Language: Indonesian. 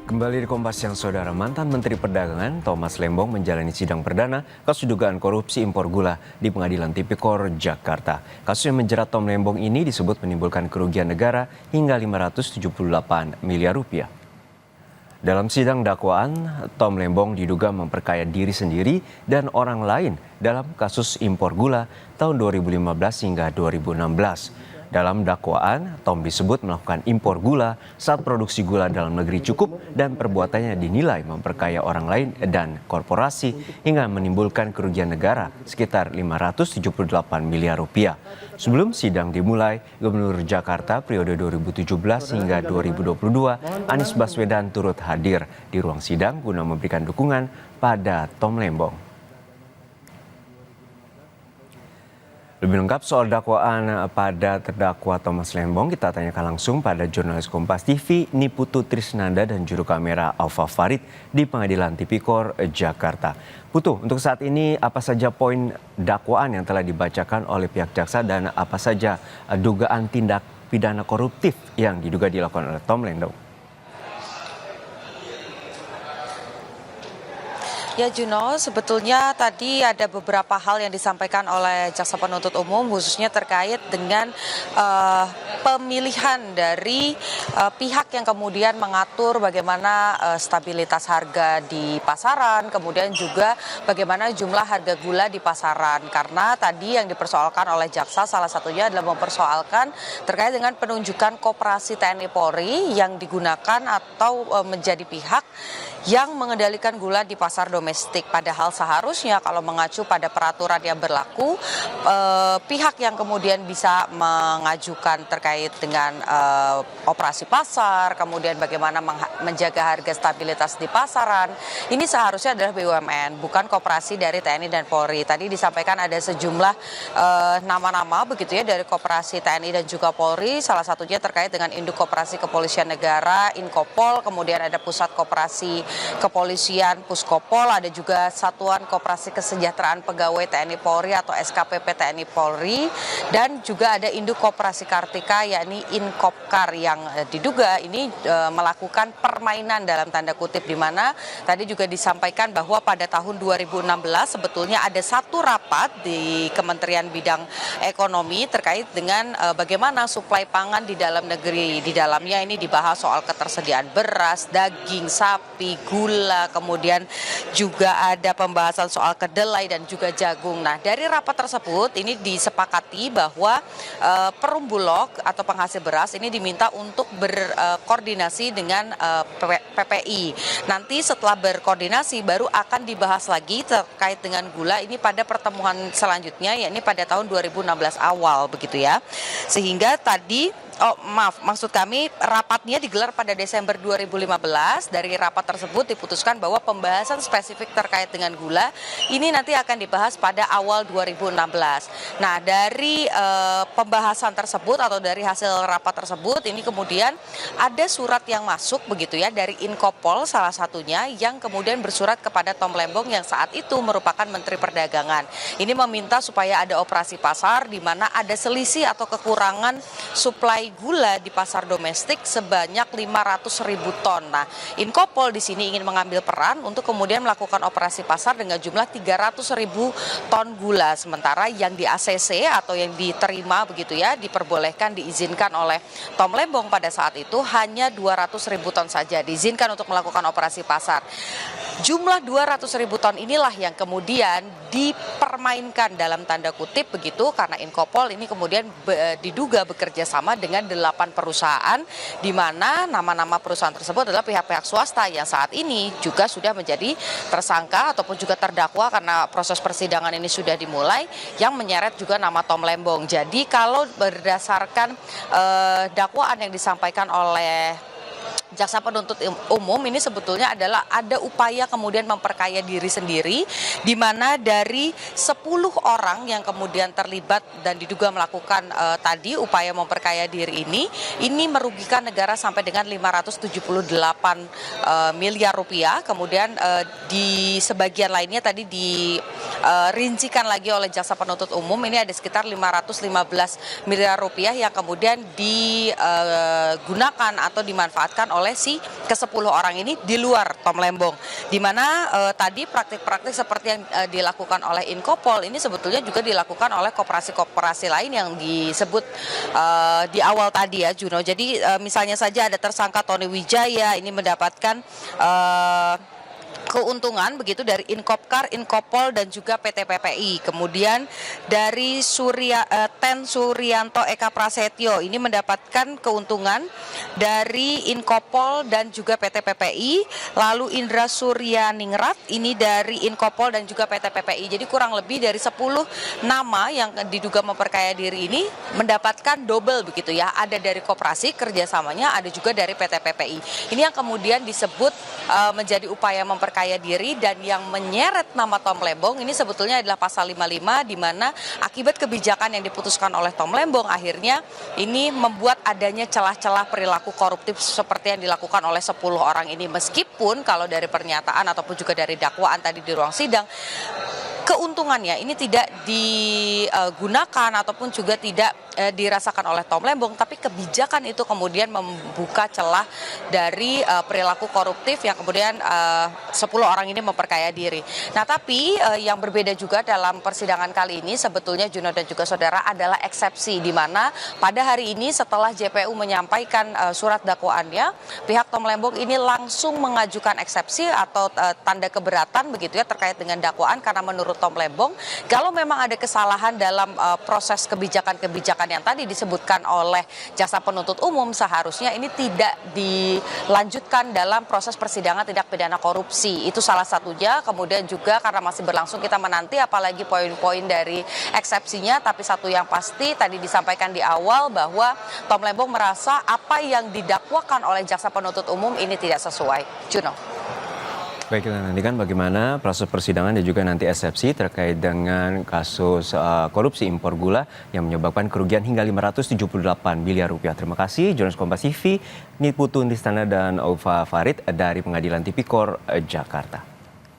Kembali di Kompas Siang, Saudara. Mantan Menteri Perdagangan Thomas Lembong menjalani sidang perdana kasus dugaan korupsi impor gula di Pengadilan Tipikor Jakarta. Kasus yang menjerat Tom Lembong ini disebut menimbulkan kerugian negara hingga 578 miliar rupiah. Dalam sidang dakwaan, Tom Lembong diduga memperkaya diri sendiri dan orang lain dalam kasus impor gula tahun 2015 hingga 2016. Dalam dakwaan, Tom disebut melakukan impor gula saat produksi gula dalam negeri cukup dan perbuatannya dinilai memperkaya orang lain dan korporasi hingga menimbulkan kerugian negara sekitar 578 miliar rupiah. Sebelum sidang dimulai, Gubernur Jakarta periode 2017 hingga 2022, Anies Baswedan turut hadir di ruang sidang guna memberikan dukungan pada Tom Lembong. Lebih lengkap soal dakwaan pada terdakwa Thomas Lembong, kita tanyakan langsung pada jurnalis Kompas TV Niputu Trisnanda dan juru kamera Alfa Farid di Pengadilan Tipikor Jakarta. Putu, untuk saat ini apa saja poin dakwaan yang telah dibacakan oleh pihak jaksa dan apa saja dugaan tindak pidana koruptif yang diduga dilakukan oleh Tom Lembong? Ya Juno, sebetulnya tadi ada beberapa hal yang disampaikan oleh jaksa penuntut umum khususnya terkait dengan pemilihan dari pihak yang kemudian mengatur bagaimana stabilitas harga di pasaran, kemudian juga bagaimana jumlah harga gula di pasaran. Karena tadi yang dipersoalkan oleh jaksa salah satunya adalah mempersoalkan terkait dengan penunjukan koperasi TNI Polri yang digunakan atau menjadi pihak yang mengendalikan gula di pasar domestik. Padahal seharusnya kalau mengacu pada peraturan yang berlaku, pihak yang kemudian bisa mengajukan terkait dengan operasi pasar, kemudian bagaimana menjaga harga stabilitas di pasaran, ini seharusnya adalah BUMN, bukan koperasi dari TNI dan Polri. Tadi disampaikan ada sejumlah nama-nama begitu ya dari koperasi TNI dan juga Polri, salah satunya terkait dengan Induk Koperasi Kepolisian Negara, Inkopol, kemudian ada Pusat Koperasi Kepolisian Puskopol, ada juga Satuan Koperasi Kesejahteraan Pegawai TNI Polri atau SKPP TNI Polri, dan juga ada Induk Koperasi Kartika yakni Inkopkar yang diduga ini melakukan permainan dalam tanda kutip, di mana tadi juga disampaikan bahwa pada tahun 2016 sebetulnya ada satu rapat di Kementerian Bidang Ekonomi terkait dengan bagaimana suplai pangan di dalam negeri. Di dalamnya ini dibahas soal ketersediaan beras, daging sapi, gula, kemudian juga ada pembahasan soal kedelai dan juga jagung. Nah, dari rapat tersebut ini disepakati bahwa Perum Bulog atau penghasil beras ini diminta untuk berkoordinasi dengan PPI. Nanti setelah berkoordinasi baru akan dibahas lagi terkait dengan gula ini pada pertemuan selanjutnya, yakni pada tahun 2016 awal begitu ya. Sehingga tadi maksud kami rapatnya digelar pada Desember 2015. Dari rapat tersebut diputuskan bahwa pembahasan spesifik terkait dengan gula ini nanti akan dibahas pada awal 2016. Nah, dari pembahasan tersebut atau dari hasil rapat tersebut ini kemudian ada surat yang masuk begitu ya dari Inkopol salah satunya yang kemudian bersurat kepada Tom Lembong yang saat itu merupakan Menteri Perdagangan. Ini meminta supaya ada operasi pasar di mana ada selisih atau kekurangan suplai gula di pasar domestik sebanyak 500.000 ton. Nah, Inkopol di sini ingin mengambil peran untuk kemudian melakukan operasi pasar dengan jumlah 300.000 ton gula. Sementara yang di ACC atau yang diterima begitu ya, diperbolehkan diizinkan oleh Tom Lembong pada saat itu hanya 200.000 ton saja diizinkan untuk melakukan operasi pasar. Jumlah 200.000 ton inilah yang kemudian dipermainkan dalam tanda kutip begitu karena Inkopol ini kemudian diduga bekerja sama dengan 8 perusahaan di mana nama-nama perusahaan tersebut adalah pihak-pihak swasta yang saat ini juga sudah menjadi tersangka ataupun juga terdakwa karena proses persidangan ini sudah dimulai yang menyeret juga nama Tom Lembong. Jadi kalau berdasarkan dakwaan yang disampaikan oleh jaksa penuntut umum ini sebetulnya adalah ada upaya kemudian memperkaya diri sendiri di mana dari 10 orang yang kemudian terlibat dan diduga melakukan tadi upaya memperkaya diri ini merugikan negara sampai dengan 578 miliar rupiah. Kemudian di sebagian lainnya tadi dirincikan lagi oleh jaksa penuntut umum ini ada sekitar 515 miliar rupiah yang kemudian digunakan atau dimanfaatkan oleh oleh si ke-10 orang ini di luar Tom Lembong. Di mana tadi praktik-praktik seperti yang dilakukan oleh Inkopol ini sebetulnya juga dilakukan oleh koperasi-koperasi lain yang disebut di awal tadi ya, Juno. Jadi misalnya saja ada tersangka Tony Wijaya ini mendapatkan keuntungan begitu dari Inkopkar, Inkopol dan juga PT PPI. Kemudian dari Ten Suryanto Eka Prasetyo ini mendapatkan keuntungan dari Inkopol dan juga PT PPI. Lalu Indra Suryaningrat ini dari Inkopol dan juga PT PPI. Jadi kurang lebih dari 10 nama yang diduga memperkaya diri ini mendapatkan double begitu ya. Ada dari koperasi kerjasamanya, ada juga dari PT PPI. Ini yang kemudian disebut menjadi upaya memperkaya diri, dan yang menyeret nama Tom Lembong ini sebetulnya adalah pasal 55 di mana akibat kebijakan yang diputuskan oleh Tom Lembong akhirnya ini membuat adanya celah-celah perilaku koruptif seperti yang dilakukan oleh 10 orang ini. Meskipun kalau dari pernyataan ataupun juga dari dakwaan tadi di ruang sidang, keuntungannya ini tidak digunakan ataupun juga tidak dirasakan oleh Tom Lembong, tapi kebijakan itu kemudian membuka celah dari perilaku koruptif yang kemudian 10 orang ini memperkaya diri. Nah, tapi yang berbeda juga dalam persidangan kali ini sebetulnya Juno dan juga saudara adalah eksepsi, di mana pada hari ini setelah JPU menyampaikan surat dakwaannya, pihak Tom Lembong ini langsung mengajukan eksepsi atau tanda keberatan begitu ya terkait dengan dakwaan, karena menurut Tom Lembong kalau memang ada kesalahan dalam proses kebijakan yang tadi disebutkan oleh jaksa penuntut umum, seharusnya ini tidak dilanjutkan dalam proses persidangan tindak pidana korupsi. Itu salah satunya. Kemudian juga karena masih berlangsung kita menanti apalagi poin-poin dari eksepsinya, tapi satu yang pasti tadi disampaikan di awal bahwa Tom Lembong merasa apa yang didakwakan oleh jaksa penuntut umum ini tidak sesuai. Juno. Baik, kita nantikan bagaimana proses persidangan dan juga nanti eksepsi terkait dengan kasus korupsi impor gula yang menyebabkan kerugian hingga 578 miliar rupiah. Terima kasih, jurnalis Kompas TV, Niputu Nistana dan Ova Farid dari Pengadilan Tipikor Jakarta.